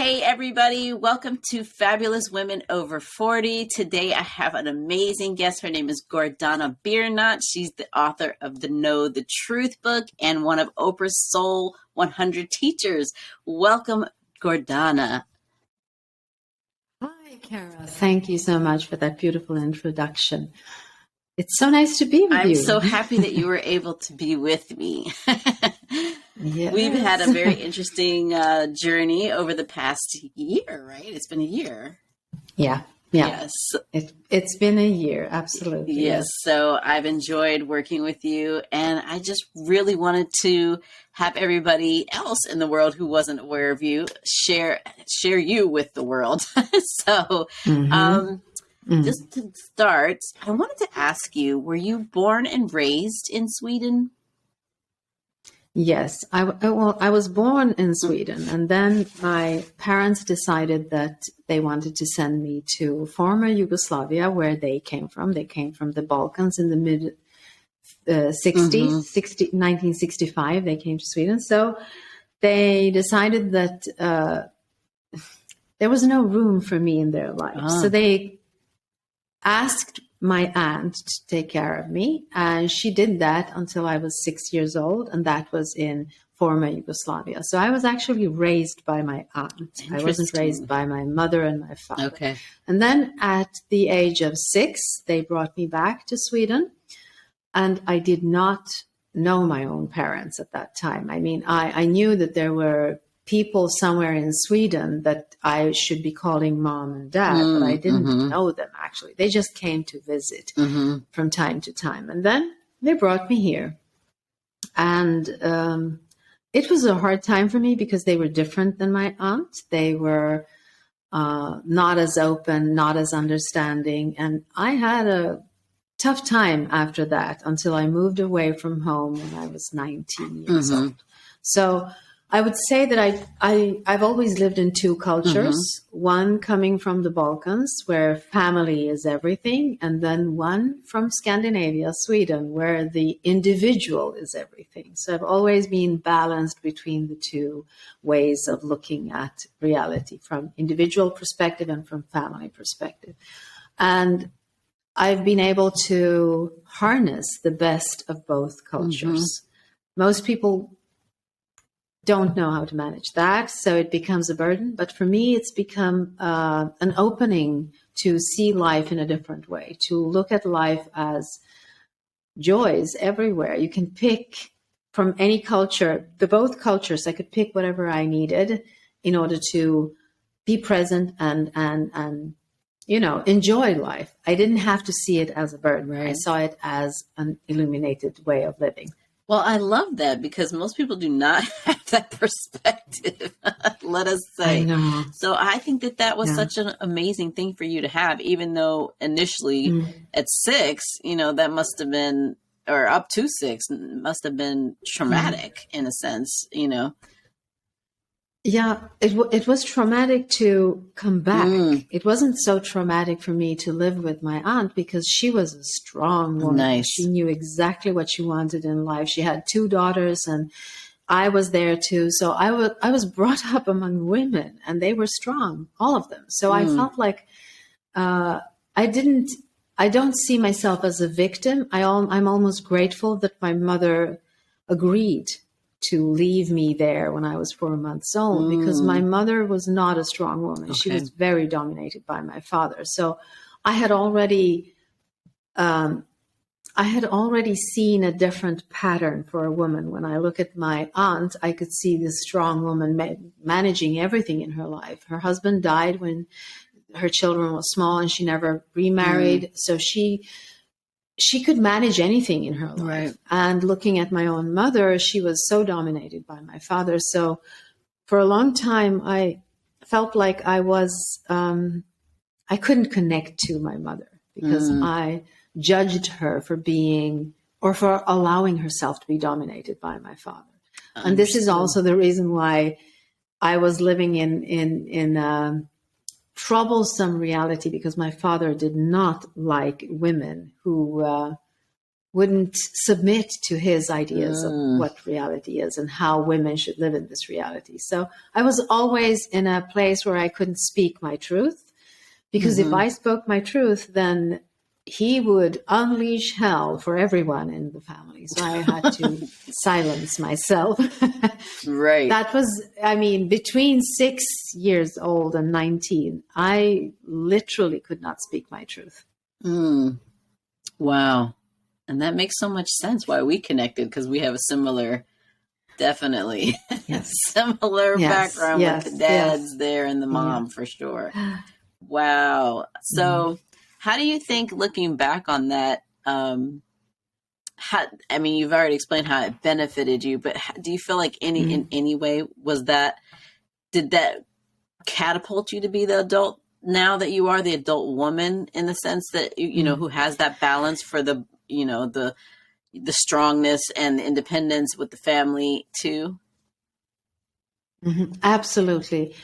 Hey, everybody. Welcome to Fabulous Women Over 40. Today, I have an amazing guest. Her name is Gordona Biernat. She's the author of the Know the Truth book and one of Oprah's Soul 100 teachers. Welcome, Gordona. Hi, Kara. Thank you so much for that beautiful introduction. It's so nice to be with you. I'm so happy that you were able to be with me. Yes. We've had a very interesting journey over the past year, right? It's been a year. Yeah. Yes. It's been a year. Absolutely. Yes. So I've enjoyed working with you, and I just really wanted to have everybody else in the world who wasn't aware of you share you with the world. So, just to start, I wanted to ask you, were you born and raised in Sweden? Yes. I was born in Sweden, and then my parents decided that they wanted to send me to former Yugoslavia, where they came from. They came from the Balkans in the mid 60s, 1965. They came to Sweden. So they decided that there was no room for me in their life. So they asked my aunt to take care of me, and she did that until I was 6 years old, and that was in former Yugoslavia. So I was actually raised by my aunt. I wasn't raised by my mother and my father. Okay. And then at the age of 6, they brought me back to Sweden, and I did not know my own parents at that time. I mean, I knew that there were people somewhere in Sweden that I should be calling mom and dad, but I didn't know them actually. They just came to visit from time to time. And then they brought me here. And it was a hard time for me because they were different than my aunt. They were not as open, not as understanding. And I had a tough time after that until I moved away from home when I was 19 years old. So I would say that I've always lived in two cultures, one coming from the Balkans, where family is everything, and then one from Scandinavia, Sweden, where the individual is everything. So I've always been balanced between the two ways of looking at reality, from individual perspective and from family perspective. And I've been able to harness the best of both cultures. Most people don't know how to manage that, so it becomes a burden. But for me, it's become an opening to see life in a different way, to look at life as joys everywhere. You can pick from any culture, both cultures. I could pick whatever I needed in order to be present and enjoy life. I didn't have to see it as a burden. Right. I saw it as an illuminated way of living. Well, I love that because most people do not have that perspective, let us say. I know. So I think that was such an amazing thing for you to have, even though initially at 6, that must have been, or up to 6, must have been traumatic in a sense, Yeah, it was traumatic to come back. It wasn't so traumatic for me to live with my aunt because she was a strong woman. Nice. She knew exactly what she wanted in life. She had 2 daughters, and I was there too. So I was brought up among women, and they were strong, all of them. So I felt like I don't see myself as a victim. I'm almost grateful that my mother agreed to leave me there when I was 4 months old, because my mother was not a strong woman. Okay. She was very dominated by my father. So I had already seen a different pattern for a woman. When I look at my aunt, I could see this strong woman managing everything in her life. Her husband died when her children were small, and she never remarried. So she could manage anything in her life. Right. And looking at my own mother, she was so dominated by my father. So for a long time, I felt like I couldn't connect to my mother because I judged her for being, or for allowing herself to be dominated by my father. And this is also the reason why I was living in troublesome reality, because my father did not like women who wouldn't submit to his ideas of what reality is and how women should live in this reality. So I was always in a place where I couldn't speak my truth, because if I spoke my truth, then he would unleash hell for everyone in the family. So I had to silence myself. Right. That was, I mean, between 6 years old and 19, I literally could not speak my truth. Wow. And that makes so much sense why we connected, because we have a similar, definitely similar background with the dads there and the mom for sure. Wow. So how do you think, looking back on that, I mean, you've already explained how it benefited you, but do you feel like in any way did that catapult you to be the adult now that you are the adult woman, in the sense that you know, who has that balance for the, you know, the strongness and the independence with the family too? Absolutely.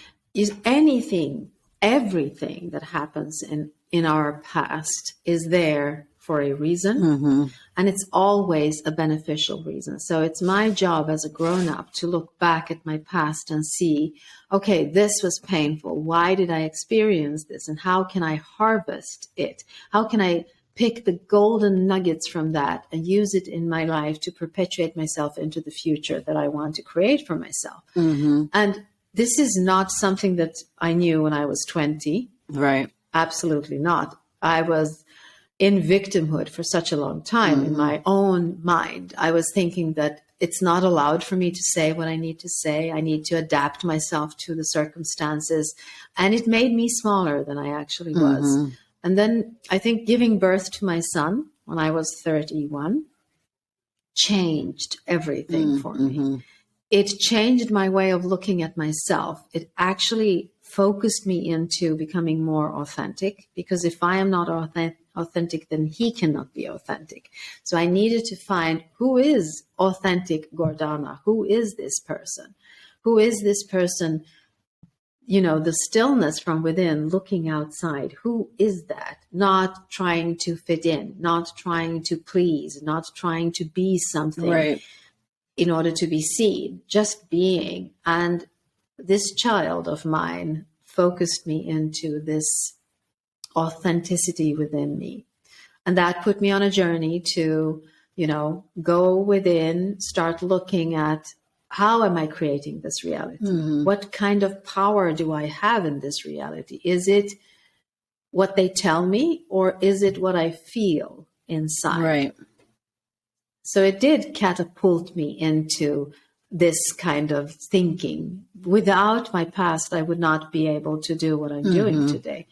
Everything that happens in our past is there for a reason, and it's always a beneficial reason. So it's my job as a grown-up to look back at my past and see, okay, this was painful. Why did I experience this? And how can I harvest it? How can I pick the golden nuggets from that and use it in my life to perpetuate myself into the future that I want to create for myself? And this is not something that I knew when I was 20. Right. Absolutely not. I was in victimhood for such a long time in my own mind. I was thinking that it's not allowed for me to say what I need to say. I need to adapt myself to the circumstances. And it made me smaller than I actually was. And then I think giving birth to my son when I was 31 changed everything for me. It changed my way of looking at myself. It actually focused me into becoming more authentic, because if I am not authentic, then he cannot be authentic. So I needed to find, who is authentic Gordana? Who is this person? Who is this person? You know, the stillness from within, looking outside. Who is that? Not trying to fit in, not trying to please, not trying to be something in order to be seen, just being. And this child of mine focused me into this authenticity within me. And that put me on a journey to, you know, go within, start looking at, how am I creating this reality? What kind of power do I have in this reality? Is it what they tell me, or is it what I feel inside? Right. So it did catapult me into this kind of thinking. Without my past, I would not be able to do what I'm doing today.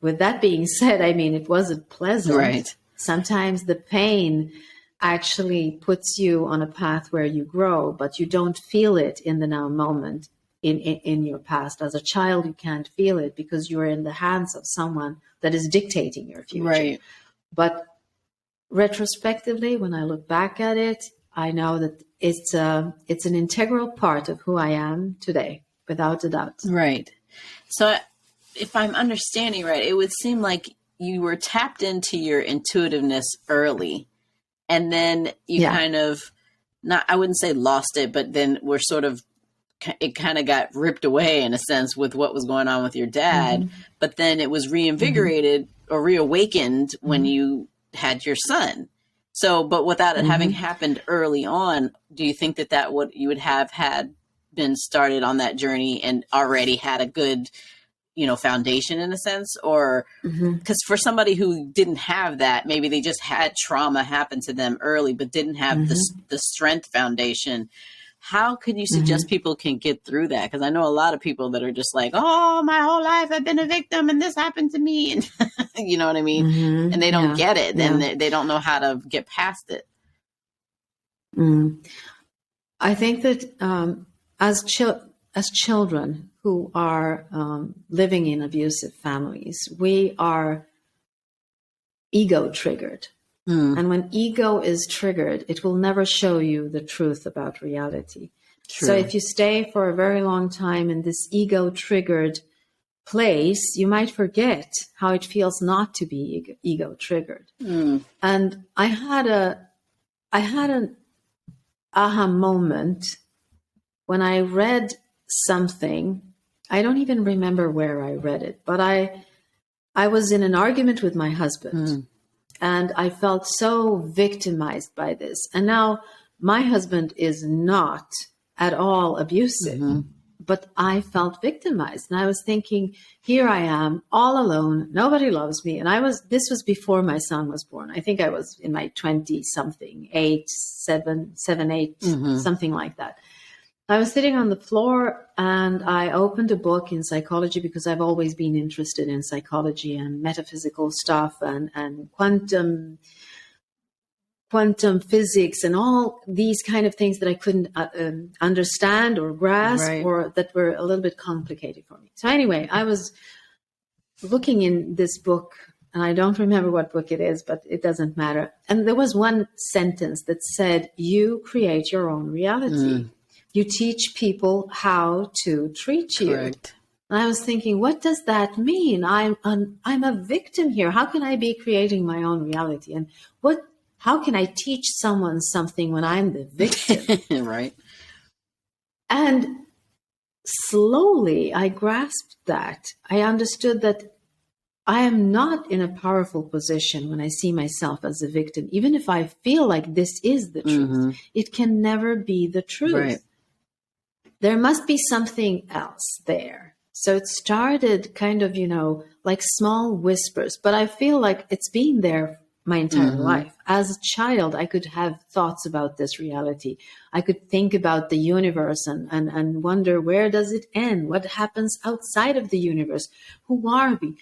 With that being said, I mean, it wasn't pleasant. Right. Sometimes the pain actually puts you on a path where you grow, but you don't feel it in the now moment in your past. As a child, you can't feel it because you're in the hands of someone that is dictating your future. Right. But retrospectively, when I look back at it, I know that it's an integral part of who I am today, without a doubt. Right. So if I'm understanding right, it would seem like you were tapped into your intuitiveness early, and then you kind of, not, I wouldn't say lost it, but then we're sort of, it kind of got ripped away in a sense with what was going on with your dad, but then it was reinvigorated or reawakened when you had your son. So, but without it having happened early on, do you think that you would have had been started on that journey and already had a good, you know, foundation in a sense? Or because for somebody who didn't have that, maybe they just had trauma happen to them early, but didn't have the strength foundation. How could you suggest people can get through that? Because I know a lot of people that are just like, oh, my whole life I've been a victim and this happened to me. And you know what I mean? And they don't get it. Then they don't know how to get past it. I think that as children who are living in abusive families, we are ego triggered. And when ego is triggered, it will never show you the truth about reality. True. So if you stay for a very long time in this ego triggered place, you might forget how it feels not to be ego triggered. And I had an aha moment when I read something. I don't even remember where I read it, but I was in an argument with my husband, and I felt so victimized by this. And now my husband is not at all abusive, but I felt victimized. And I was thinking, here I am all alone. Nobody loves me. And this was before my son was born. I think I was in my 20 something, 8, 7, 8, something like that. I was sitting on the floor and I opened a book in psychology because I've always been interested in psychology and metaphysical stuff and quantum physics and all these kind of things that I couldn't understand or grasp, or that were a little bit complicated for me. So anyway, I was looking in this book, and I don't remember what book it is, but it doesn't matter. And there was one sentence that said, you create your own reality. You teach people how to treat you. Correct. And I was thinking, what does that mean? I'm a victim here. How can I be creating my own reality? And how can I teach someone something when I'm the victim? Right. And slowly I grasped that. I understood that I am not in a powerful position when I see myself as a victim. Even if I feel like this is the truth, it can never be the truth. Right. There must be something else there. So it started kind of, like small whispers, but I feel like it's been there my entire life. As a child, I could have thoughts about this reality. I could think about the universe and wonder, where does it end? What happens outside of the universe? Who are we?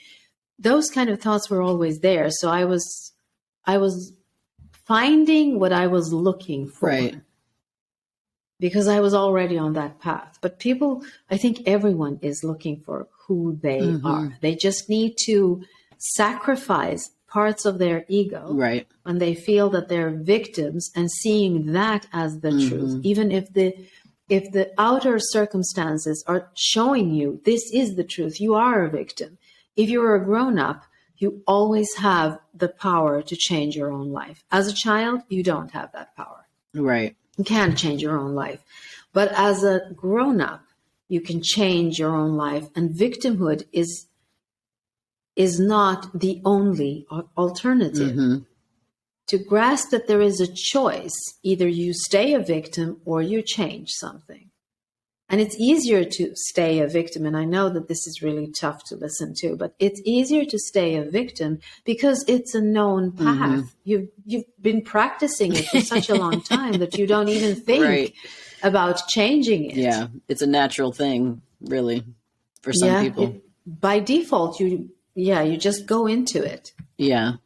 Those kind of thoughts were always there. So I was finding what I was looking for. Right. Because I was already on that path. But I think everyone is looking for who they are. They just need to sacrifice parts of their ego, right, when they feel that they're victims, and seeing that as the truth, even if the outer circumstances are showing you this is the truth, you are a victim. If you're a grown-up, you always have the power to change your own life. As a child, you don't have that power. Right. You can't change your own life. But as a grown-up, you can change your own life, and victimhood is not the only alternative. To grasp that there is a choice, either you stay a victim or you change something. And it's easier to stay a victim, and I know that this is really tough to listen to, but it's easier to stay a victim because it's a known path. You've been practicing it for such a long time that you don't even think about changing it. Yeah, it's a natural thing, really, for some people. By default, you just go into it. Yeah.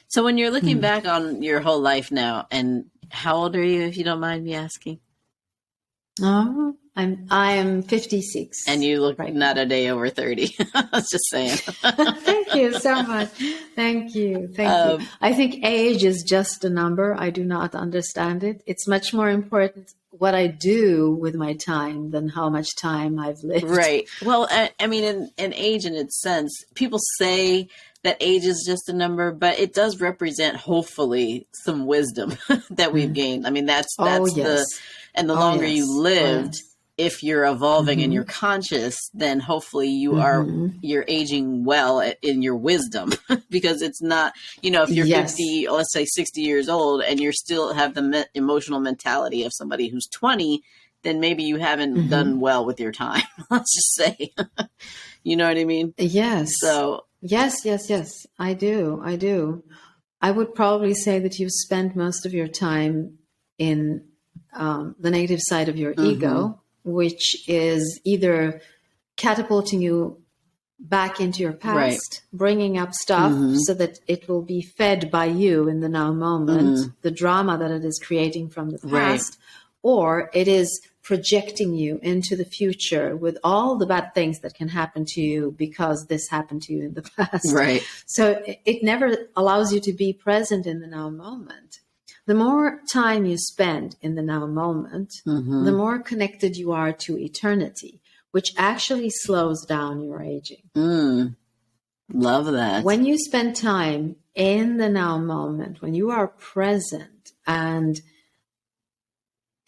So when you're looking back on your whole life now, and how old are you, if you don't mind me asking? Oh, I am 56. And you look not a day over 30. I was just saying. Thank you so much. Thank you. Thank you. I think age is just a number. I do not understand it. It's much more important what I do with my time than how much time I've lived. Right. Well, I mean, in age in its sense, people say that age is just a number, but it does represent, hopefully, some wisdom that we've gained. I mean, that's the longer you lived, if you're evolving and you're conscious, then hopefully you're aging well in your wisdom, because it's not, if you're 50, let's say 60 years old, and you still have the emotional mentality of somebody who's 20, then maybe you haven't done well with your time. Let's just say, you know what I mean? Yes. So yes, I do. I would probably say that you've spent most of your time in the negative side of your ego, which is either catapulting you back into your past, bringing up stuff so that it will be fed by you in the now moment, the drama that it is creating from the past, or it is projecting you into the future with all the bad things that can happen to you because this happened to you in the past. Right. So it never allows you to be present in the now moment. The more time you spend in the now moment, the more connected you are to eternity, which actually slows down your aging. Love that. When you spend time in the now moment, when you are present and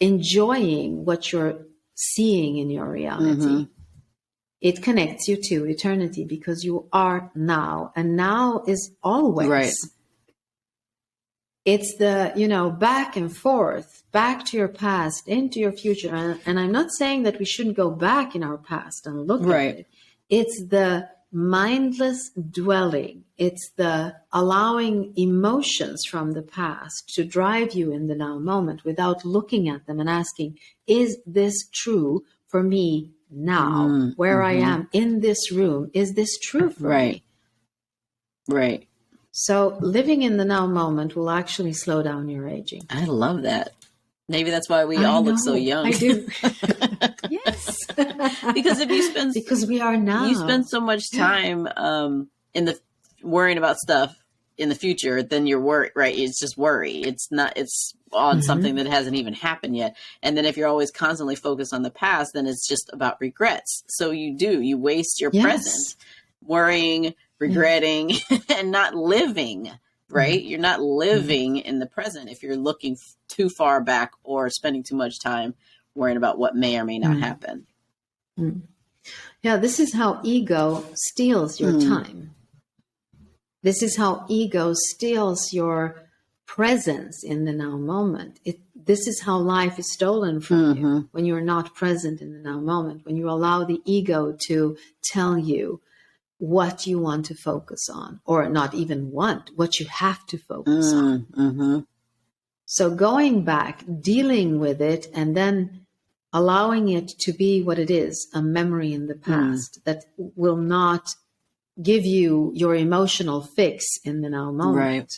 enjoying what you're seeing in your reality, it connects you to eternity because you are now, and now is always. Right. It's the, back and forth, back to your past, into your future. And I'm not saying that we shouldn't go back in our past and look at it. It's the mindless dwelling. It's the allowing emotions from the past to drive you in the now moment without looking at them and asking, is this true for me now? Where I am in this room, is this true for me? Right. So living in the now moment will actually slow down your aging. I love that. Maybe that's why we all look so young. I do. Yes. Because if you spend, because we are now, you spend so much time worrying about stuff in the future, then you're worried, right? It's just worry. It's on something that hasn't even happened yet. And then if you're always constantly focused on the past, then it's just about regrets. So you waste your present worrying, regretting, and not living, right? You're not living in the present if you're looking too far back or spending too much time worrying about what may or may not happen. Yeah, this is how ego steals your time. This is how ego steals your presence in the now moment. This is how life is stolen from you when you're not present in the now moment, when you allow the ego to tell you what you want to focus on, or not even what you have to focus on. So going back, dealing with it, and then allowing it to be what it is, a memory in the past that will not give you your emotional fix in the now moment. Right.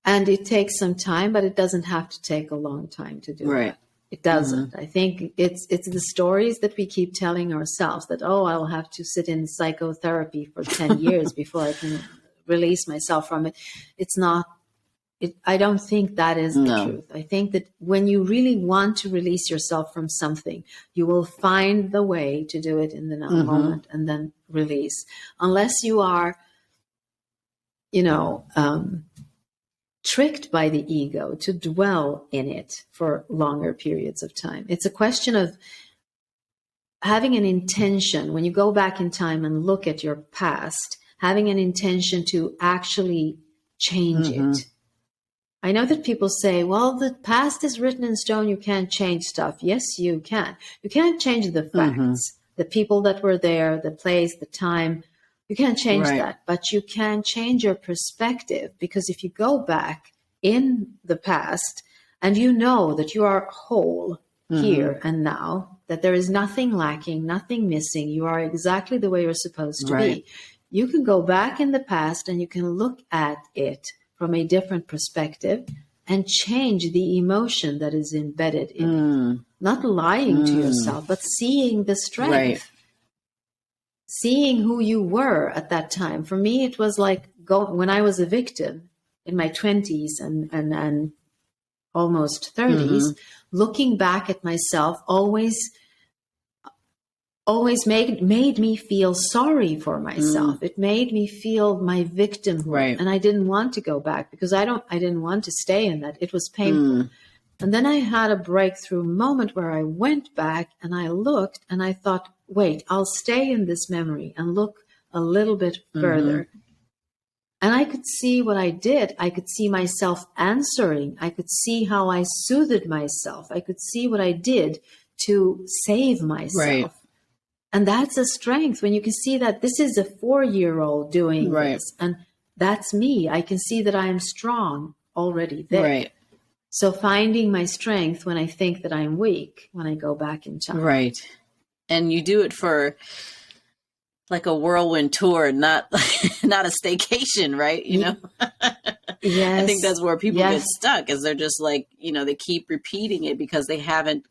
And it takes some time, but it doesn't have to take a long time to do that. It doesn't. I think it's the stories that we keep telling ourselves that, I'll have to sit in psychotherapy for 10 years before I can release myself from it. It's not. I don't think that is the truth. I think that when you really want to release yourself from something, you will find the way to do it in the now moment and then release. Unless you are, tricked by the ego to dwell in it for longer periods of time. It's a question of having an intention. When you go back in time and look at your past, having an intention to actually change it. I know that people say, well, the past is written in stone. You can't change stuff. Yes, you can. You can't change the facts, the people that were there, the place, the time. You can't change that, but you can change your perspective, because if you go back in the past and you know that you are whole here and now, that there is nothing lacking, nothing missing, you are exactly the way you're supposed to be. You can go back in the past and you can look at it from a different perspective and change the emotion that is embedded in it. Not lying to yourself, but seeing the strength. Seeing who you were at that time. For me, it was like when I was a victim in my 20s and almost 30s, looking back at myself always made me feel sorry for myself. It made me feel my victimhood. And I didn't want to go back because I didn't want to stay in that. It was painful. And then I had a breakthrough moment where I went back and I looked and I thought, wait, I'll stay in this memory and look a little bit further. And I could see what I did. I could see myself answering. I could see how I soothed myself. I could see what I did to save myself. And that's a strength when you can see that this is a 4-year-old doing this. And that's me. I can see that I am strong already there. So finding my strength when I think that I'm weak, when I go back in time. And you do it for like a whirlwind tour, not a staycation, right? You know? I think that's where people get stuck, is they're just like, they keep repeating it because they haven't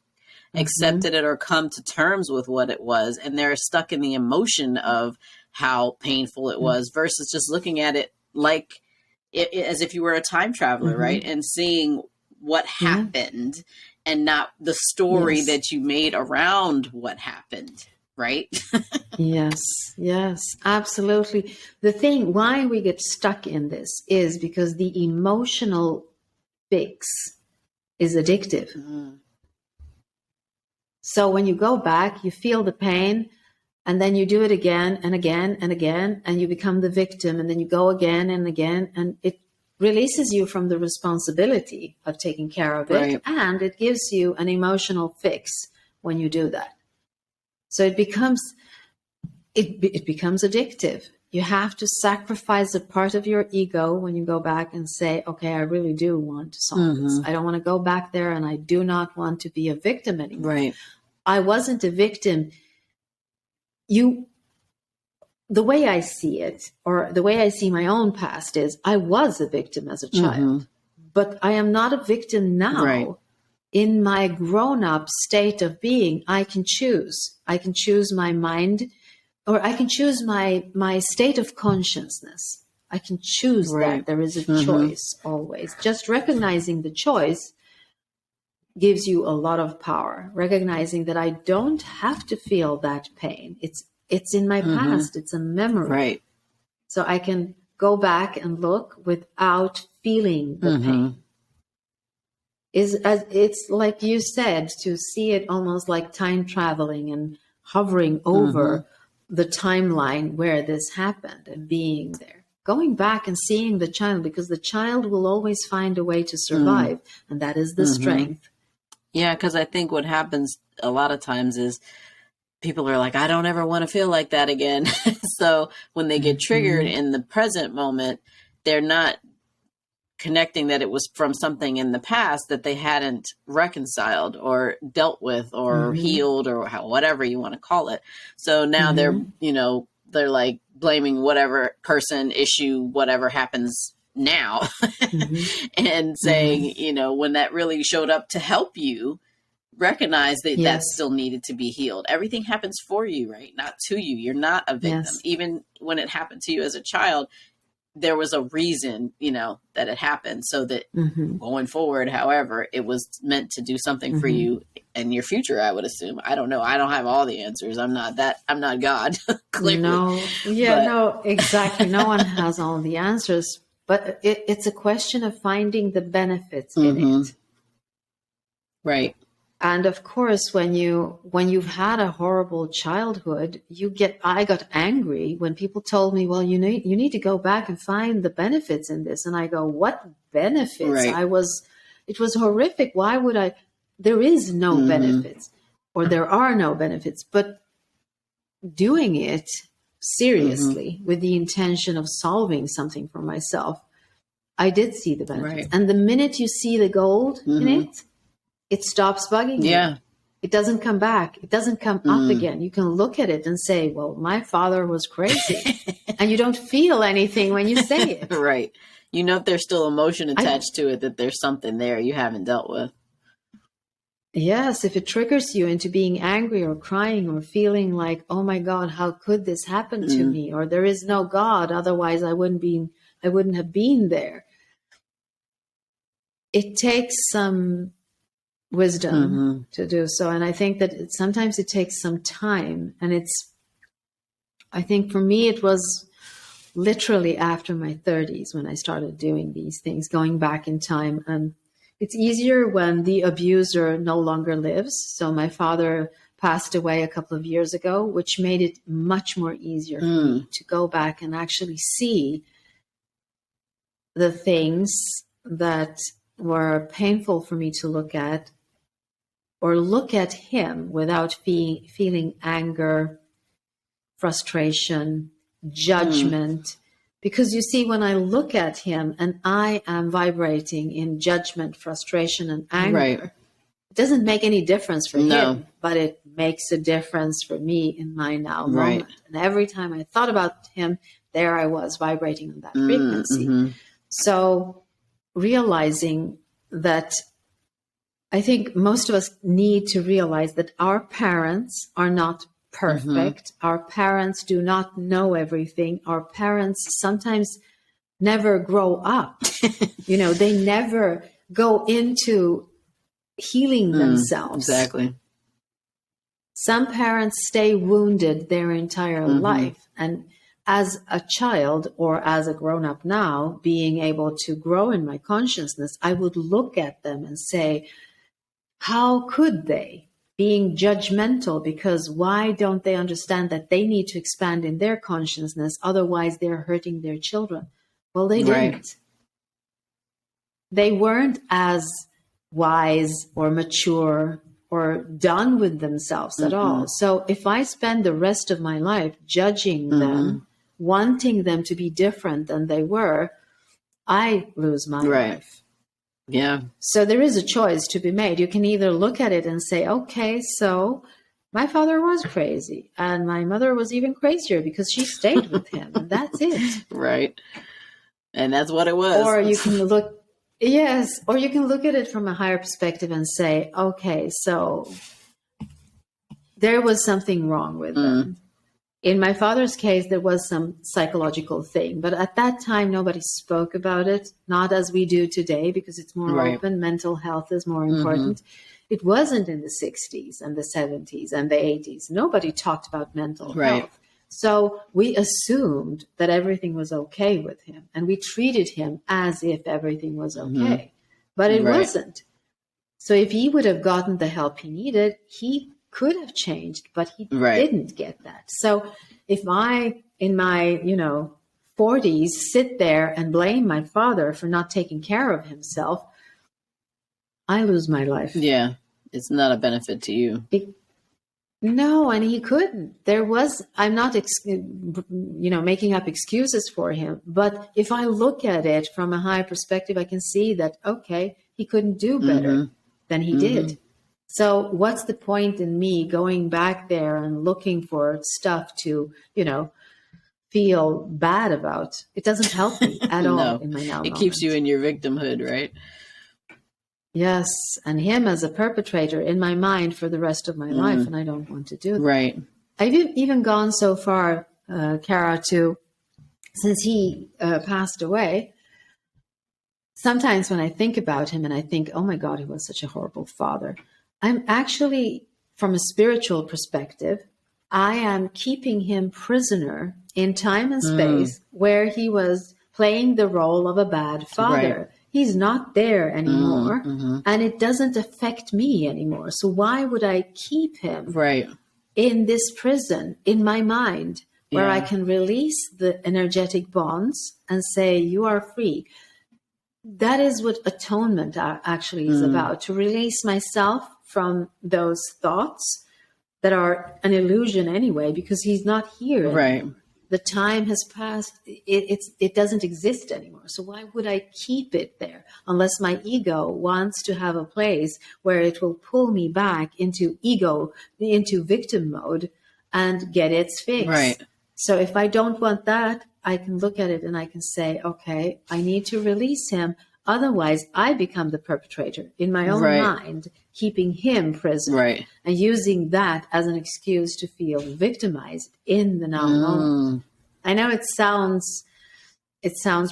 accepted it or come to terms with what it was. And they're stuck in the emotion of how painful it was versus just looking at it like as if you were a time traveler, right? And seeing what happened and not the story Yes. that you made around what happened, right? Yes, yes, absolutely. The thing why we get stuck in this is because the emotional fix is addictive. Mm. So when you go back, you feel the pain, and then you do it again and again and again, and you become the victim, and then you go again and again, and it releases you from the responsibility of taking care of it, Right. and it gives you an emotional fix when you do that. So it becomes addictive. You have to sacrifice a part of your ego when you go back and say, okay, I really do want to solve this. I don't want to go back there, and I do not want to be a victim anymore. Right. I wasn't a victim. The way I see it, or the way I see my own past, is I was a victim as a child, but I am not a victim now. Right. In my grown-up state of being, I can choose. I can choose my mind, or I can choose my state of consciousness. I can choose that. There is a choice always. Just recognizing the choice gives you a lot of power. Recognizing that I don't have to feel that pain. It's in my past. It's a memory. Right. So I can go back and look without feeling the pain. It's like you said, to see it almost like time traveling and hovering over the timeline where this happened and being there. Going back and seeing the child, because the child will always find a way to survive, and that is the strength. Yeah, because I think what happens a lot of times is people are like, I don't ever want to feel like that again. So when they get triggered in the present moment, they're not connecting that it was from something in the past that they hadn't reconciled or dealt with or healed or whatever you want to call it. So now they're like blaming whatever person, issue, whatever happens now and saying, when that really showed up to help you, recognize that that still needed to be healed. Everything happens for you, right? Not to you. You're not a victim. Even when it happened to you as a child, there was a reason, that it happened, so that going forward, however, it was meant to do something for you in your future, I would assume. I don't know. I don't have all the answers. I'm not God. Clearly. No, exactly. No one has all the answers, but it's a question of finding the benefits in it. Right. And of course, when you've had a horrible childhood, I got angry when people told me, well, you need to go back and find the benefits in this. And I go, what benefits? Right. It was horrific. Why would I? There is no benefits, or there are no benefits, but doing it seriously with the intention of solving something for myself, I did see the benefits. Right. And the minute you see the gold in it stops bugging you. It doesn't come back. It doesn't come up again. You can look at it and say, well, my father was crazy. And you don't feel anything when you say it. Right. If there's still emotion attached to it, that there's something there you haven't dealt with. Yes. If it triggers you into being angry or crying or feeling like, oh my God, how could this happen to me? Or there is no God. Otherwise I wouldn't have been there. It takes some wisdom to do so. And I think that sometimes it takes some time. And I think for me, it was literally after my 30s when I started doing these things, going back in time. And it's easier when the abuser no longer lives. So my father passed away a couple of years ago, which made it much more easier for me to go back and actually see the things that were painful for me to look at, or look at him without feeling anger, frustration, judgment. Because you see, when I look at him and I am vibrating in judgment, frustration, and anger, it doesn't make any difference for him, but it makes a difference for me in my now moment. And every time I thought about him, there I was vibrating on that frequency. So realizing that, I think most of us need to realize that our parents are not perfect. Our parents do not know everything. Our parents sometimes never grow up. They never go into healing themselves. Exactly. Some parents stay wounded their entire life. And as a child or as a grown-up now, being able to grow in my consciousness, I would look at them and say, how could they? Being judgmental, because why don't they understand that they need to expand in their consciousness? Otherwise, they're hurting their children. Well, they didn't. Right. They weren't as wise or mature or done with themselves at all. So if I spend the rest of my life judging them, wanting them to be different than they were, I lose my life. Yeah. So there is a choice to be made. You can either look at it and say, okay, so my father was crazy and my mother was even crazier because she stayed with him. And that's it. Right. And that's what it was. Or you can look, yes, or you can look at it from a higher perspective and say, okay, so there was something wrong with them. In my father's case, there was some psychological thing, but at that time, nobody spoke about it, not as we do today, because it's more open. Mental health is more important. It wasn't in the 60s and the 70s and the 80s. Nobody talked about mental health. So we assumed that everything was okay with him, and we treated him as if everything was okay, but it wasn't. So if he would have gotten the help he needed, he could have changed, but he didn't get that. So if I, in my, 40s, sit there and blame my father for not taking care of himself, I lose my life. Yeah. It's not a benefit to you. No, and he couldn't. I'm not, making up excuses for him. But if I look at it from a high perspective, I can see that, okay, he couldn't do better than he did. So what's the point in me going back there and looking for stuff to, feel bad about? It doesn't help me at all in my now. It keeps you in your victimhood, right? Yes. And him as a perpetrator in my mind for the rest of my life. And I don't want to do that. Right. I've even gone so far, Kara, since he passed away, sometimes when I think about him and I think, oh my God, he was such a horrible father. I'm actually, from a spiritual perspective, I am keeping him prisoner in time and space where he was playing the role of a bad father. He's not there anymore, and it doesn't affect me anymore. So why would I keep him in this prison in my mind where I can release the energetic bonds and say, you are free? That is what atonement actually is about, to release myself from those thoughts that are an illusion anyway, because he's not here anymore. The time has passed. It doesn't exist anymore. So why would I keep it there unless my ego wants to have a place where it will pull me back into victim mode and get its fix? So if I don't want that, I can look at it and I can say, okay, I need to release him. Otherwise, I become the perpetrator in my own mind, keeping him prisoner and using that as an excuse to feel victimized in the now moment. I know it sounds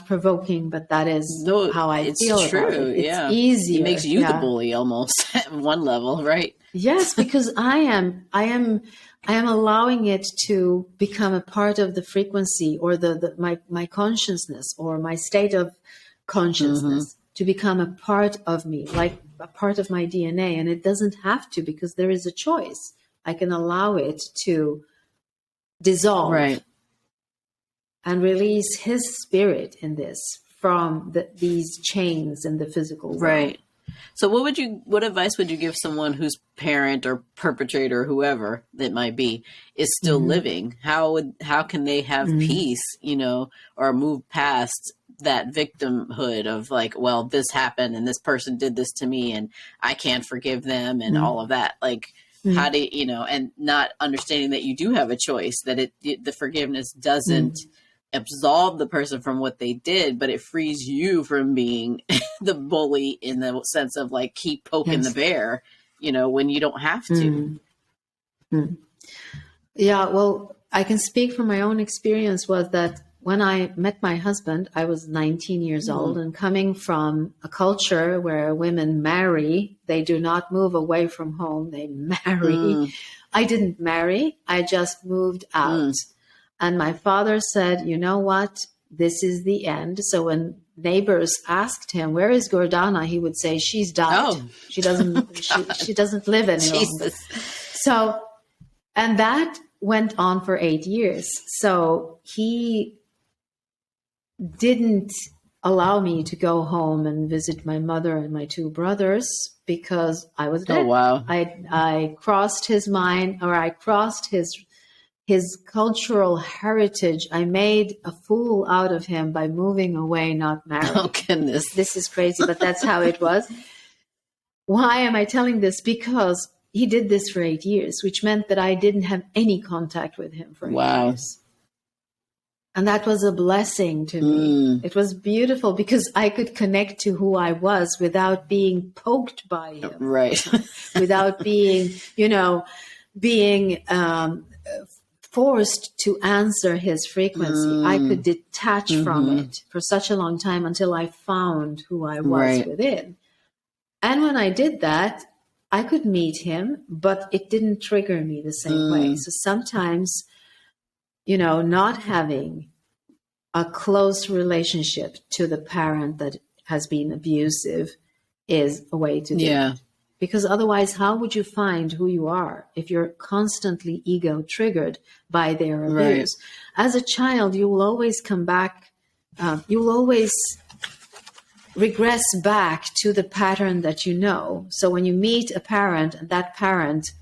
provoking, but that is how I feel about it. It's easier. It makes you the bully almost at one level, right? Yes, because I am allowing it to become a part of the frequency or my consciousness or my state of consciousness to become a part of me, like a part of my DNA. And it doesn't have to, because there is a choice. I can allow it to dissolve and release his spirit in this from these chains in the physical world. Right. So what advice would you give someone whose parent or perpetrator, whoever that might be, is still living? How can they have peace, or move past that victimhood of like, well, this happened and this person did this to me and I can't forgive them and all of that. Like, how do and not understanding that you do have a choice, that the forgiveness doesn't absolve the person from what they did, but it frees you from being the bully in the sense of like, keep poking the bear, when you don't have to. Yeah, well, I can speak from my own experience was that when I met my husband, I was 19 years old, and coming from a culture where women marry, they do not move away from home, they marry. I didn't marry, I just moved out. And my father said, you know what, this is the end. So when neighbors asked him, where is Gordana? He would say, she's died. Oh. She doesn't, she doesn't live any longer. So, and that went on for 8 years. So he didn't allow me to go home and visit my mother and my 2 brothers because I was dead. Oh, wow. I crossed his mind, or I crossed his cultural heritage. I made a fool out of him by moving away, not marrying. Oh, goodness. This is crazy, but that's how it was. Why am I telling this? Because he did this for 8 years, which meant that I didn't have any contact with him for 8 years. And that was a blessing to me. It was beautiful because I could connect to who I was without being poked by him. Right. Without being, being forced to answer his frequency. I could detach from it for such a long time until I found who I was within. And when I did that, I could meet him, but it didn't trigger me the same way. So sometimes, not having a close relationship to the parent that has been abusive is a way to do it. Because otherwise, how would you find who you are if you're constantly ego triggered by their abuse? As a child, you will always come back, you will always regress back to the pattern that you know. So when you meet a parent and that parent,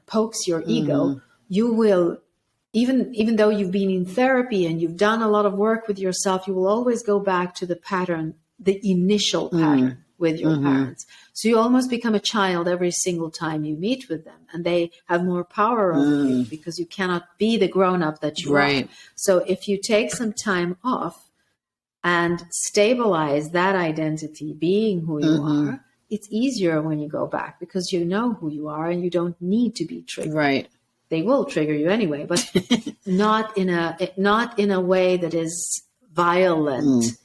pokes your ego, you will, even though you've been in therapy and you've done a lot of work with yourself, you will always go back to the pattern, the initial pattern with your parents. So you almost become a child every single time you meet with them, and they have more power over you because you cannot be the grown-up that you are. So if you take some time off and stabilize that identity, being who you are, it's easier when you go back because you know who you are and you don't need to be triggered. They will trigger you anyway, but not in a way that is violent,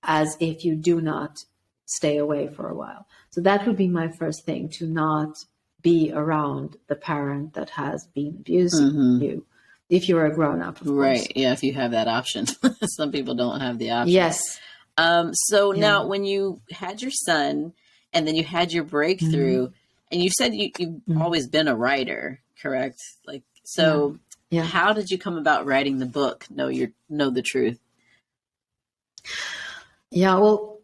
as if you do not stay away for a while. So that would be my first thing, to not be around the parent that has been abusing you. If you're a grown-up, of course. Yeah, if you have that option. Some people don't have the option. Yes. So now when you had your son and then you had your breakthrough, and you said you've always been a writer, correct? How did you come about writing the book, Know the Truth? Yeah, well,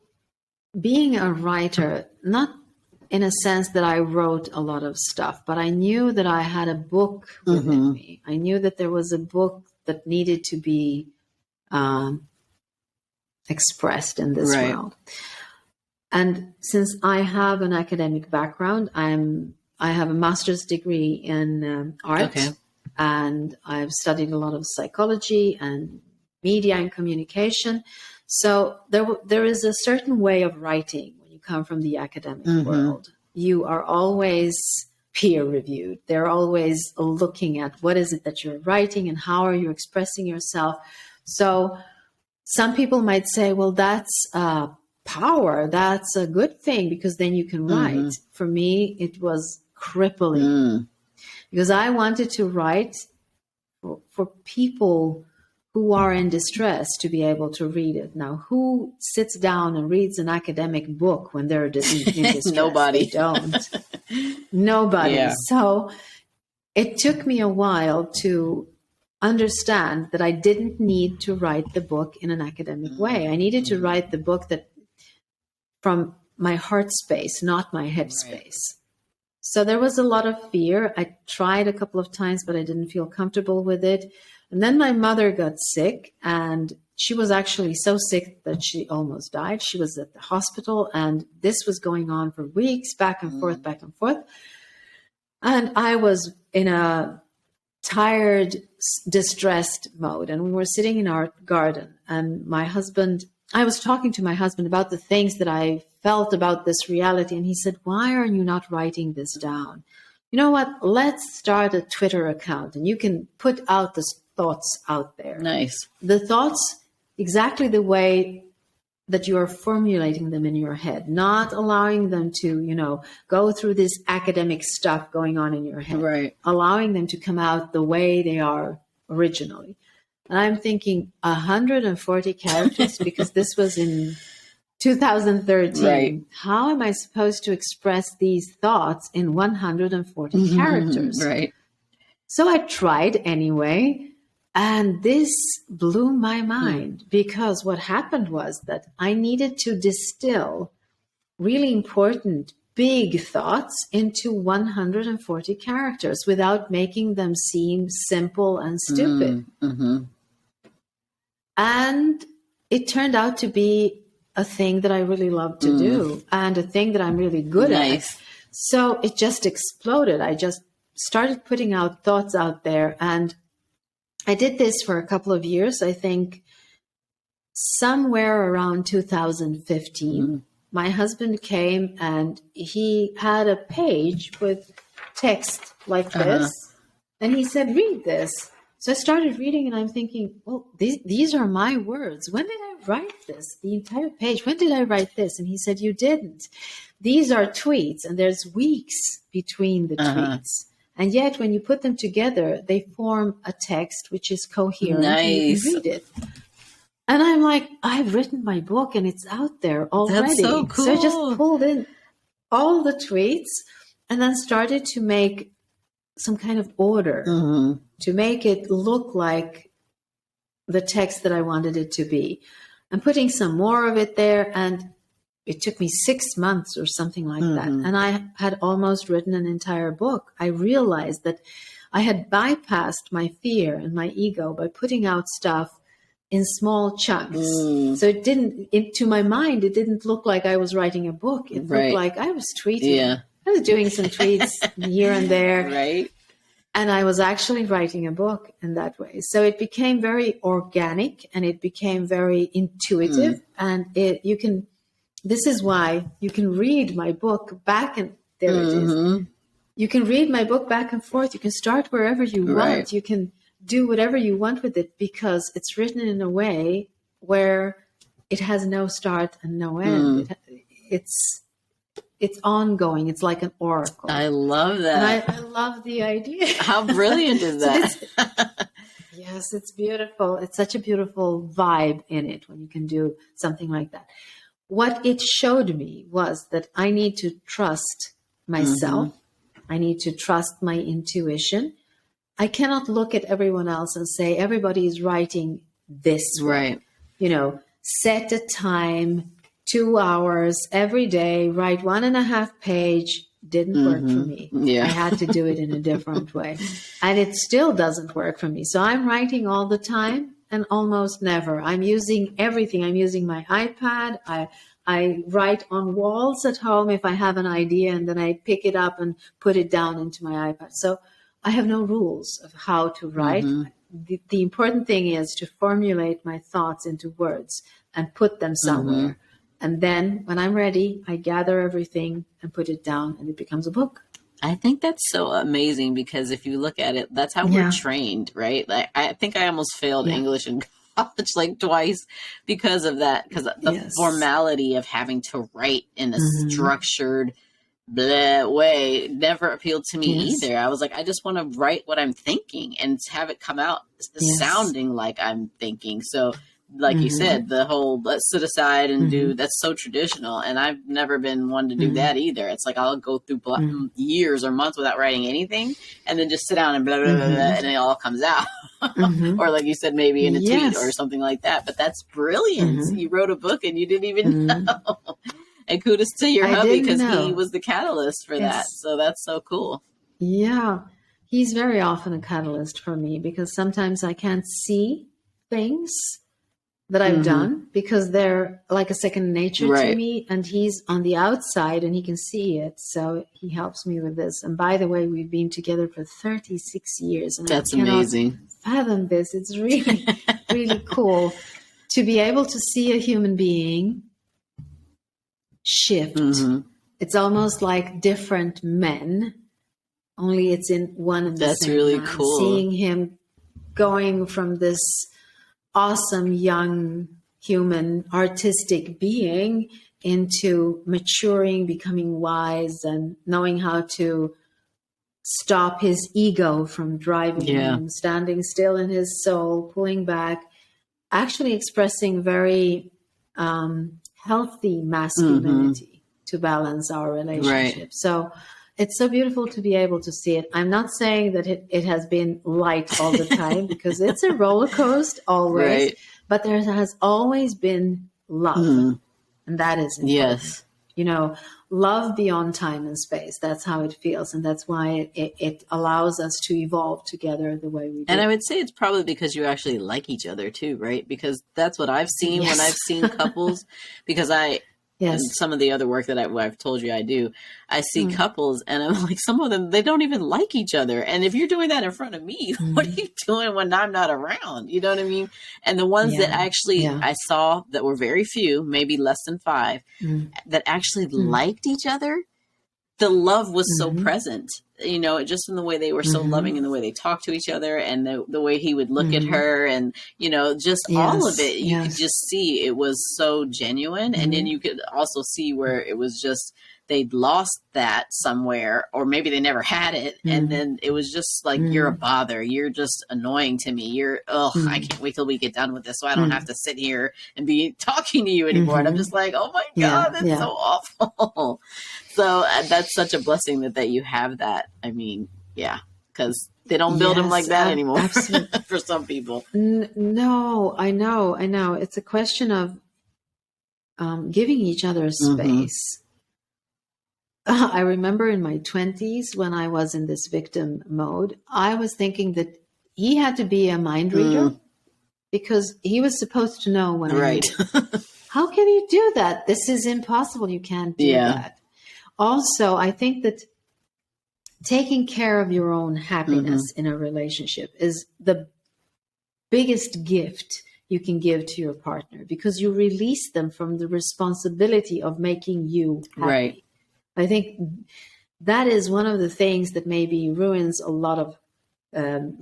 being a writer, not in a sense that I wrote a lot of stuff, but I knew that I had a book within me. I knew that there was a book that needed to be expressed in this world. And since I have an academic background, I have a master's degree in art, and I've studied a lot of psychology and media and communication. So there is a certain way of writing when you come from the academic world. You are always peer reviewed. They're always looking at what is it that you're writing and how are you expressing yourself. So some people might say, well, that's power. That's a good thing because then you can write. For me, it was crippling because I wanted to write for people who are in distress to be able to read it. Now, who sits down and reads an academic book when they're in distress? Nobody. They don't. Nobody. Yeah. So it took me a while to understand that I didn't need to write the book in an academic way. I needed to write the book that from my heart space, not my head space. So there was a lot of fear. I tried a couple of times, but I didn't feel comfortable with it. And then my mother got sick, and she was actually so sick that she almost died. She was at the hospital, and this was going on for weeks, back and forth, back and forth. And I was in a tired, distressed mode. And we were sitting in our garden, and I was talking to my husband about the things that I felt about this reality. And he said, why are you not writing this down? You know what? Let's start a Twitter account, and you can put out thoughts out there. Nice. The thoughts exactly the way that you are formulating them in your head, not allowing them to, go through this academic stuff going on in your head, Right. allowing them to come out the way they are originally. And I'm thinking 140 characters because this was in 2013. Right. How am I supposed to express these thoughts in 140 characters? Right. So I tried anyway. And this blew my mind because what happened was that I needed to distill really important, big thoughts into 140 characters without making them seem simple and stupid. Mm-hmm. And it turned out to be a thing that I really love to do and a thing that I'm really good at. So it just exploded. I just started putting out thoughts out there, and I did this for a couple of years. I think somewhere around 2015, my husband came and he had a page with text like this. And he said, read this. So I started reading and I'm thinking, well, these are my words. When did I write this? The entire page. When did I write this? And he said, you didn't. These are tweets and there's weeks between the tweets. And yet, when you put them together, they form a text which is coherent. Nice. And you can read it. And I'm like, I've written my book and it's out there already. That's so cool. So I just pulled in all the tweets and then started to make some kind of order to make it look like the text that I wanted it to be. I'm putting some more of it there, and it took me 6 months or something like that. And I had almost written an entire book. I realized that I had bypassed my fear and my ego by putting out stuff in small chunks. So to my mind, it didn't look like I was writing a book. It looked like I was tweeting. Yeah. I was doing some tweets here and there. Right. And I was actually writing a book in that way. So it became very organic and it became very intuitive. And this is why you can read my book back and there it is. You can read my book back and forth. You can start wherever you want. You can do whatever you want with it because it's written in a way where it has no start and no end. It's ongoing. It's like an oracle. I love that. And I love the idea. How brilliant is that? Yes, it's beautiful. It's such a beautiful vibe in it when you can do something like that. What it showed me was that I need to trust myself. I need to trust my intuition. I cannot look at everyone else and say, everybody is writing this way. Set a time, 2 hours every day, write 1.5 page. Didn't work for me. I had to do it in a different way. And it still doesn't work for me. So I'm writing all the time. And almost never. I'm using everything. I'm using my iPad. I write on walls at home if I have an idea, and then I pick it up and put it down into my iPad. So I have no rules of how to write. The important thing is to formulate my thoughts into words and put them somewhere. And then when I'm ready, I gather everything and put it down, and it becomes a book. I think that's so amazing because if you look at it, that's how we're trained, right? Like I think I almost failed English in college like twice because of that, because the formality of having to write in a structured way never appealed to me either. I was like, I just want to write what I'm thinking and have it come out sounding like I'm thinking. So like you said, the whole let's sit aside and do, that's so traditional. And I've never been one to do that either. It's like I'll go through years or months without writing anything and then just sit down and blah, blah, blah, blah, and it all comes out. Or like you said, maybe in a tweet or something like that. But that's brilliant. You wrote a book and you didn't even know. And kudos to your hubby because he was the catalyst for that. So that's so cool. Yeah. He's very often a catalyst for me because sometimes I can't see things that I've done because they're like a second nature to me, and he's on the outside and he can see it. So he helps me with this. And by the way, we've been together for 36 years. And that's I cannot amazing. Fathom this. It's really, really cool to be able to see a human being shift. It's almost like different men, only it's in one of the That's same really man. cool. Seeing him going from this awesome young human artistic being into maturing, becoming wise, and knowing how to stop his ego from driving him, standing still in his soul, pulling back, actually expressing very healthy masculinity to balance our relationship. Right. So it's so beautiful to be able to see it. I'm not saying that it has been light all the time, because it's a roller coaster always, but there has always been love. And that is important. Yes. You know, love beyond time and space. That's how it feels. And that's why it allows us to evolve together the way we do. And I would say it's probably because you actually like each other too, right? Because that's what I've seen when I've seen couples, because and some of the other work that I've told you I do, I see couples and I'm like, some of them, they don't even like each other. And if you're doing that in front of me, what are you doing when I'm not around? You know what I mean? And the ones that actually I saw that were very few, maybe less than 5, that actually liked each other, the love was so present, you know, just in the way they were so loving and the way they talked to each other and the way he would look at her and, you know, just all of it. You could just see it was so genuine. And then you could also see where it was just, they'd lost that somewhere, or maybe they never had it. And then it was just like, you're a bother. You're just annoying to me. I can't wait till we get done with this, so I don't have to sit here and be talking to you anymore. And I'm just like, oh my God, that's so awful. So that's such a blessing that you have that. I mean, because they don't build them like that anymore for some people. No, I know. It's a question of giving each other space. I remember in my 20s when I was in this victim mode, I was thinking that he had to be a mind reader because he was supposed to know when I knew. How can you do that? This is impossible. You can't do that. Also, I think that taking care of your own happiness in a relationship is the biggest gift you can give to your partner, because you release them from the responsibility of making you happy. Right. I think that is one of the things that maybe ruins a lot of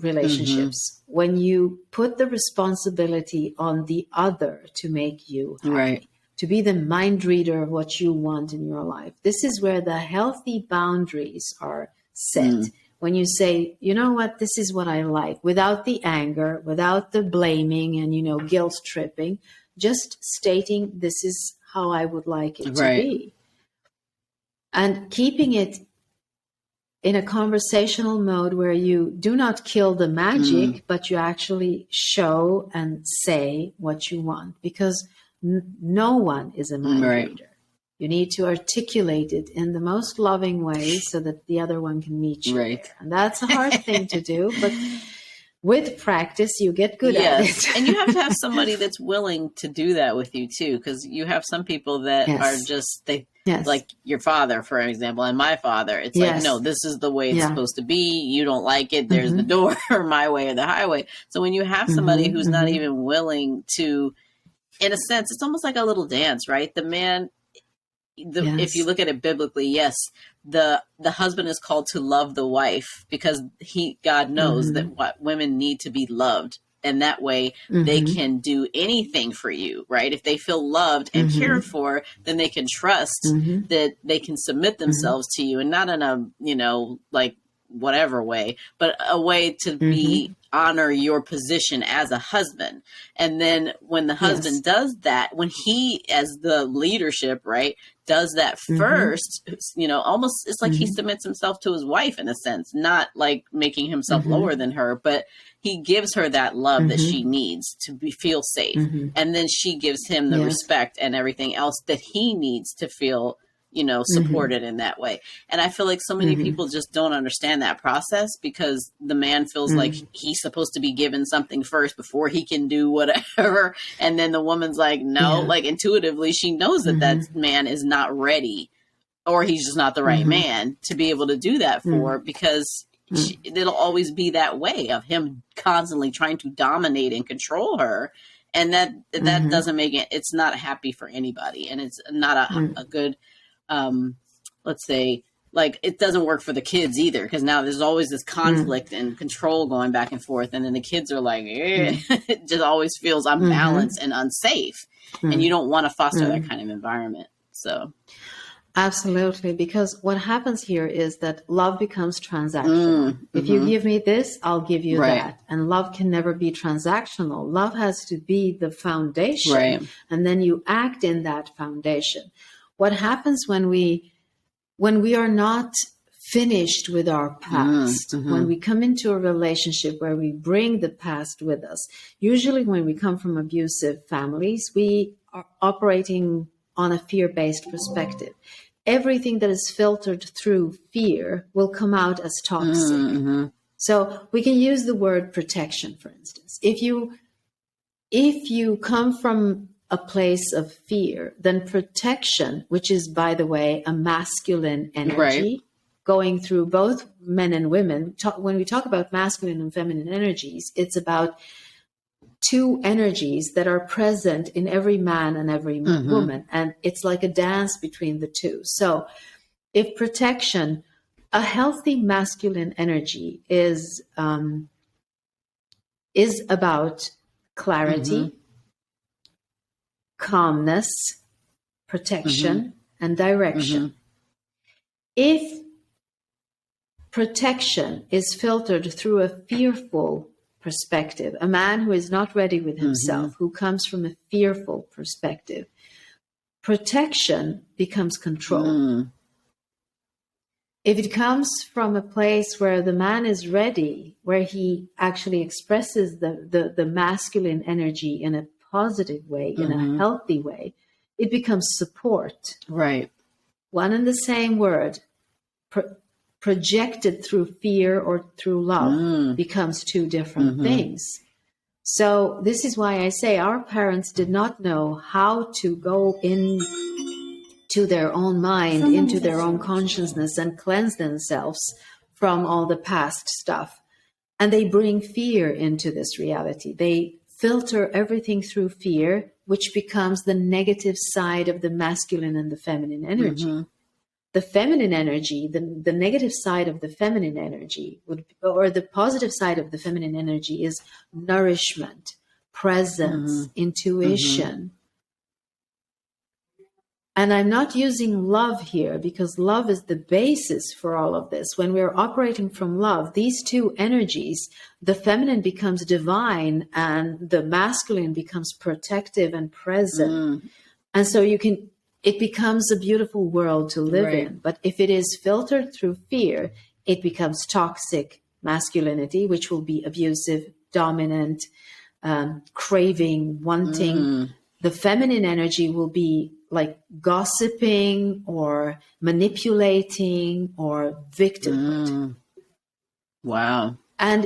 relationships, when you put the responsibility on the other to make you happy, to be the mind reader of what you want in your life. This is where the healthy boundaries are set. When you say, you know what, this is what I like, without the anger, without the blaming and, you know, guilt tripping, just stating this is how I would like it to be. And keeping it in a conversational mode where you do not kill the magic, but you actually show and say what you want, because no one is a mind reader. You need to articulate it in the most loving way so that the other one can meet you there. And that's a hard thing to do, but with practice, you get good at it. And you have to have somebody that's willing to do that with you too, because you have some people that are just, like your father, for example, and my father. It's like, no, this is the way it's supposed to be. You don't like it. There's the door, my way or the highway. So when you have somebody who's not even willing to, in a sense, it's almost like a little dance, right? The man, if you look at it biblically, the husband is called to love the wife, because God knows that what women need to be loved. And that way they can do anything for you, right? If they feel loved and cared for, then they can trust that they can submit themselves to you, and not in a, you know, like whatever way, but a way to be honor your position as a husband. And then when the husband does that, when he, as the leadership, right, does that first, you know, almost it's like he submits himself to his wife in a sense, not like making himself lower than her, but he gives her that love that she needs to feel safe. And then she gives him the respect and everything else that he needs to feel, you know, supported in that way. And I feel like so many people just don't understand that process, because the man feels like he's supposed to be given something first before he can do whatever. And then the woman's like, no, like intuitively, she knows that that man is not ready, or he's just not the right man to be able to do that for, because it'll always be that way of him constantly trying to dominate and control her. And that doesn't make it, it's not happy for anybody. And it's not a good, let's say, like it doesn't work for the kids either, because now there's always this conflict and control going back and forth, and then the kids are like, it just always feels unbalanced and unsafe, and you don't want to foster that kind of environment. So absolutely, because what happens here is that love becomes transactional. If you give me this, I'll give you that. And love can never be transactional. Love has to be the foundation, and then you act in that foundation. What happens when we are not finished with our past, when we come into a relationship where we bring the past with us, usually when we come from abusive families, we are operating on a fear-based perspective. Everything that is filtered through fear will come out as toxic. So we can use the word protection, for instance. If you come from a place of fear, then protection, which is, by the way, a masculine energy going through both men and women. When we talk about masculine and feminine energies, it's about two energies that are present in every man and every woman. And it's like a dance between the two. So if protection, a healthy masculine energy is about clarity, calmness, protection, and direction. If protection is filtered through a fearful perspective, a man who is not ready with himself, who comes from a fearful perspective, protection becomes control. If it comes from a place where the man is ready, where he actually expresses the masculine energy in a positive way, in a healthy way, it becomes support. Right. One and the same word, projected through fear or through love, becomes two different things. So this is why I say our parents did not know how to go into their own mind, into their own consciousness, and cleanse themselves from all the past stuff. And they bring fear into this reality. They filter everything through fear, which becomes the negative side of the masculine and the feminine energy. The feminine energy, the negative side of the feminine energy or the positive side of the feminine energy is nourishment, presence, intuition. And I'm not using love here because love is the basis for all of this. When we're operating from love, these two energies, the feminine becomes divine and the masculine becomes protective and present. And so it becomes a beautiful world to live in. But if it is filtered through fear, it becomes toxic masculinity, which will be abusive, dominant, craving, wanting. The feminine energy will be like gossiping or manipulating or victimhood. Wow. And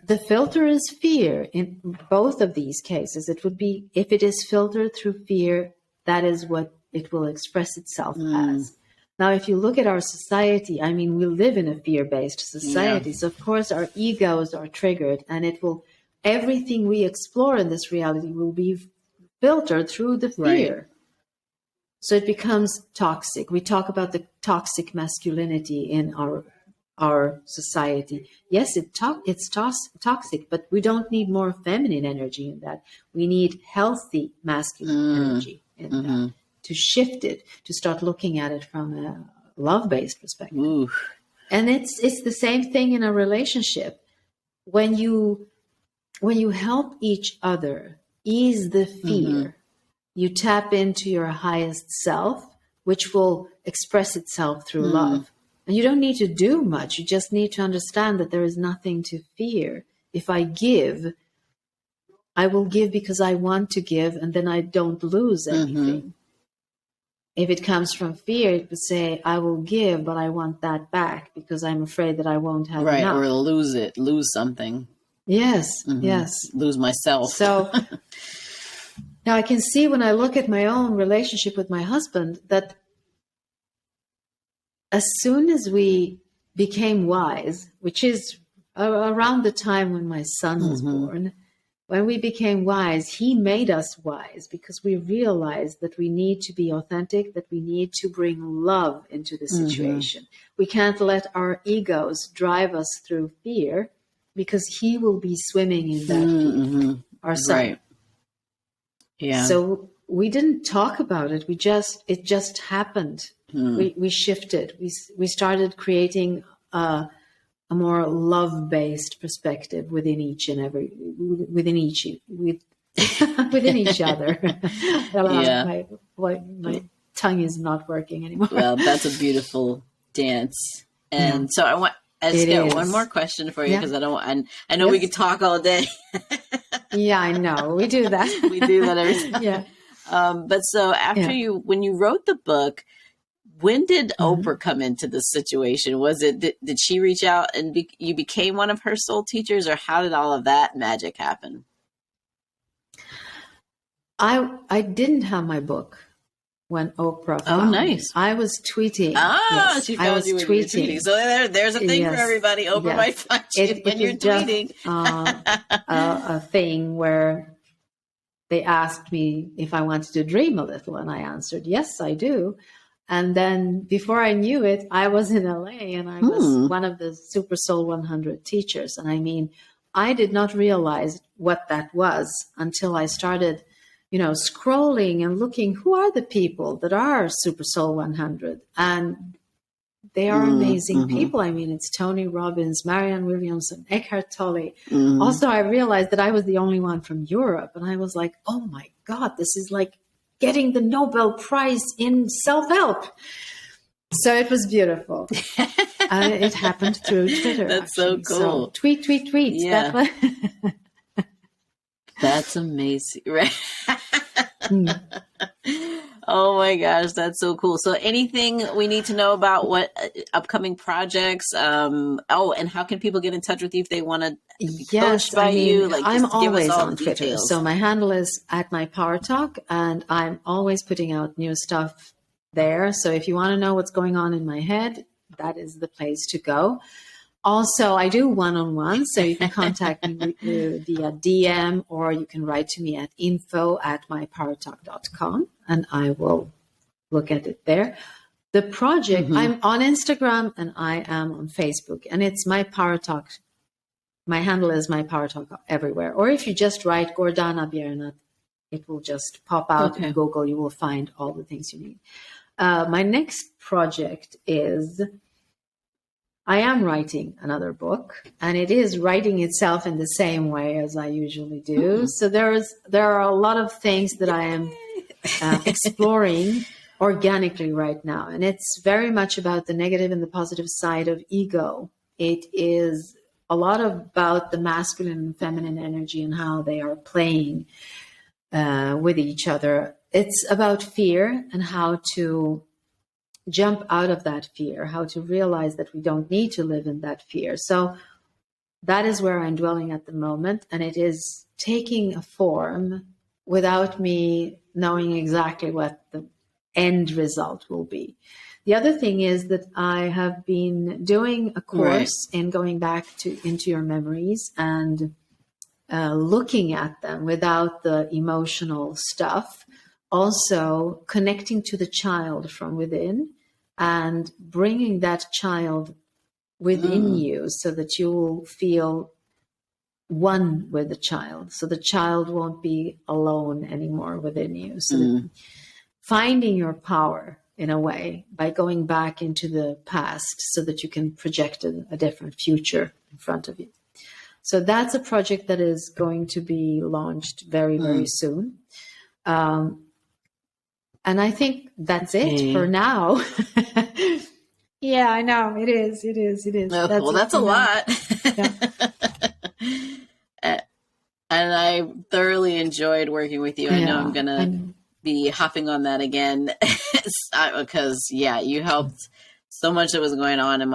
the filter is fear in both of these cases. It would be, if it is filtered through fear, that is what it will express itself as. Now, if you look at our society, I mean, we live in a fear-based society. So, of course, our egos are triggered, and everything we explore in this reality will be filtered through the fear. So it becomes toxic. We talk about the toxic masculinity in our society. Yes, it's toxic, but we don't need more feminine energy in that. We need healthy masculine energy in that, to shift it, to start looking at it from a love-based perspective. And it's the same thing in a relationship. When you help each other ease the fear, you tap into your highest self, which will express itself through love. And you don't need to do much. You just need to understand that there is nothing to fear. If I give, I will give because I want to give, and then I don't lose anything. If it comes from fear, it would say, I will give, but I want that back because I'm afraid that I won't have enough. Or lose something. Yes, yes. Lose myself. So now I can see when I look at my own relationship with my husband that as soon as we became wise, which is around the time when my son was born, when we became wise, he made us wise because we realized that we need to be authentic, that we need to bring love into the situation. We can't let our egos drive us through fear because he will be swimming in that fear, our son. Right. Yeah. So we didn't talk about it. It just happened. We shifted. We started creating a more love-based perspective within each other. Yeah. My tongue is not working anymore. Well, that's a beautiful dance. And so I just got one more question for you because I know we could talk all day. Yeah, I know. We do that. We do that every time. Yeah. But so after when you wrote the book, when did Oprah come into this situation? Was it, did she reach out and you became one of her soul teachers, or how did all of that magic happen? I didn't have my book when Oprah found me. I was tweeting. She found you when you were tweeting. So there's a thing for everybody. Oprah might find you when you're tweeting. A thing where they asked me if I wanted to dream a little, and I answered, yes, I do. And then before I knew it, I was in LA and I was one of the Super Soul 100 teachers. And I mean, I did not realize what that was until I started, scrolling and looking, who are the people that are Super Soul 100? And they are amazing people. I mean, it's Tony Robbins, Marianne Williamson, Eckhart Tolle. Also, I realized that I was the only one from Europe. And I was like, oh my God, this is like getting the Nobel Prize in self-help. So it was beautiful. It happened through Twitter. That's actually. So cool. So, tweet. Yeah. That's amazing. Right? Oh my gosh, that's so cool. So anything we need to know about what upcoming projects? And how can people get in touch with you if they want to be coached by you? Like, I'm always on Twitter. So my handle is @mypowertalk, and I'm always putting out new stuff there. So if you want to know what's going on in my head, that is the place to go. Also, I do one-on-one, so you can contact me via DM, or you can write to me at info@mypowertalk.com, and I will look at it there. The project, I'm on Instagram and I am on Facebook, and it's My Power Talk. My handle is My Power Talk everywhere. Or if you just write Gordona Biernat, it will just pop out in Google. You will find all the things you need. My next project is, I am writing another book, and it is writing itself in the same way as I usually do. So there are a lot of things that I am exploring organically right now. And it's very much about the negative and the positive side of ego. It is a lot about the masculine and feminine energy and how they are playing with each other. It's about fear and how to jump out of that fear, how to realize that we don't need to live in that fear. So that is where I'm dwelling at the moment. And it is taking a form without me knowing exactly what the end result will be. The other thing is that I have been doing a course in going back into your memories and looking at them without the emotional stuff. Also connecting to the child from within and bringing that child within you so that you will feel one with the child. So the child won't be alone anymore within you. So finding your power in a way by going back into the past so that you can project a different future in front of you. So that's a project that is going to be launched very, very soon. And I think that's it for now. Yeah, I know. It is. That's a lot. And I thoroughly enjoyed working with you. I know I'm going to be hopping on that again because, you helped so much that was going on in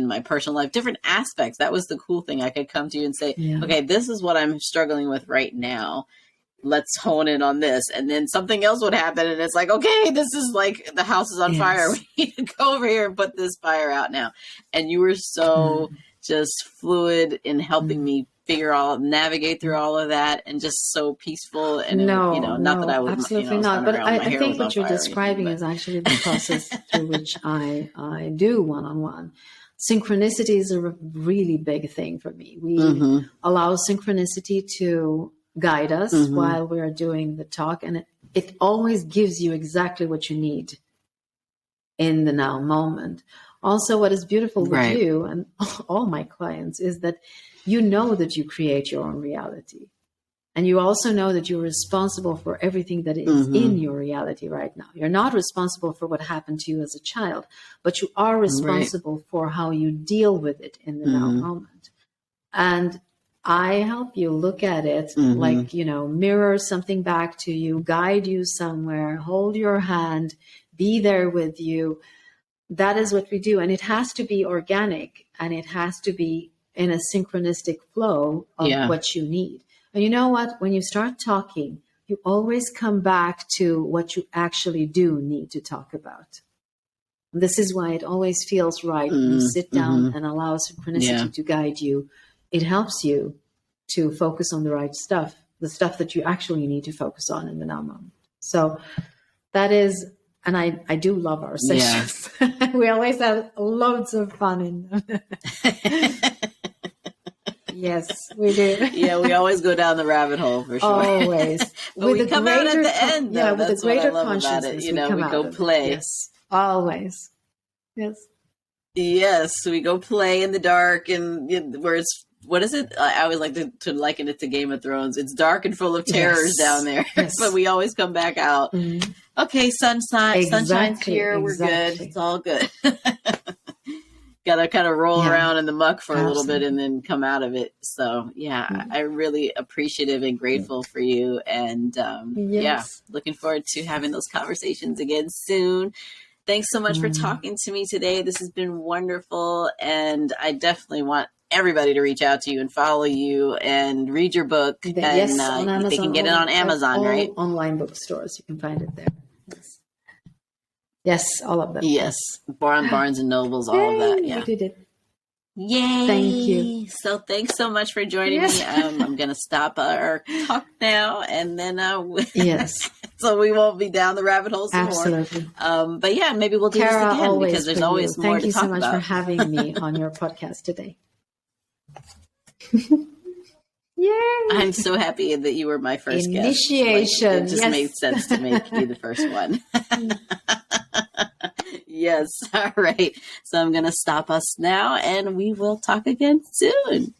my personal life, different aspects. That was the cool thing. I could come to you and say, okay, this is what I'm struggling with right now. Let's hone in on this. And then something else would happen. And it's like, okay, this is like the house is on fire. We need to go over here and put this fire out now. And you were so just fluid in helping me navigate through all of that, and just so peaceful. And No, not that I was, absolutely was not. running But around, my I hair think was on what you're fire or describing anything, is actually the process through which I do one-on-one. Synchronicity is a really big thing for me. We allow synchronicity to guide us while we are doing the talk, and it always gives you exactly what you need in the now moment. Also, what is beautiful with right. you and all my clients is that you know that you create your own reality. And you also know that you're responsible for everything that is in your reality right now. You're not responsible for what happened to you as a child, but you are responsible for how you deal with it in the now moment. And I help you look at it like, mirror something back to you, guide you somewhere, hold your hand, be there with you. That is what we do. And it has to be organic, and it has to be in a synchronistic flow of what you need. And you know what? When you start talking, you always come back to what you actually do need to talk about. And this is why it always feels right when you sit down and allow synchronicity to guide you. It helps you to focus on the right stuff, the stuff that you actually need to focus on in the now moment. So that is, and I do love our sessions. Yeah. We always have loads of fun in them. Yes, we do. Yeah, we always go down the rabbit hole for sure. Always. But we come out at the end, though. Yeah, with That's a greater what I love about it. we go play. Yes, always. Yes. Yes, we go play in the dark, and where it's, what is it? I always like to liken it to Game of Thrones. It's dark and full of terrors down there, but we always come back out. Okay, sunshine's here. We're good. It's all good. Got to kind of roll around in the muck for a little bit and then come out of it. So I'm really appreciative and grateful for you. And looking forward to having those conversations again soon. Thanks so much for talking to me today. This has been wonderful. And I definitely want everybody to reach out to you and follow you and read your book. On Amazon. They can get it on Amazon, right? Online bookstores. You can find it there. Yes, all of them. Yes, Barnes and Nobles, all of that. Yeah, we did it. Yay! Thank you. So thanks so much for joining me. I'm going to stop our talk now, and then so we won't be down the rabbit hole some Absolutely. more. But yeah, maybe we'll do Kara, this again because there's always more to talk about. Thank you so much for having me on your podcast today. Yay! I'm so happy that you were my first Initiation. Guest. It just made sense to make you the first one. Yes. All right. So I'm going to stop us now, and we will talk again soon.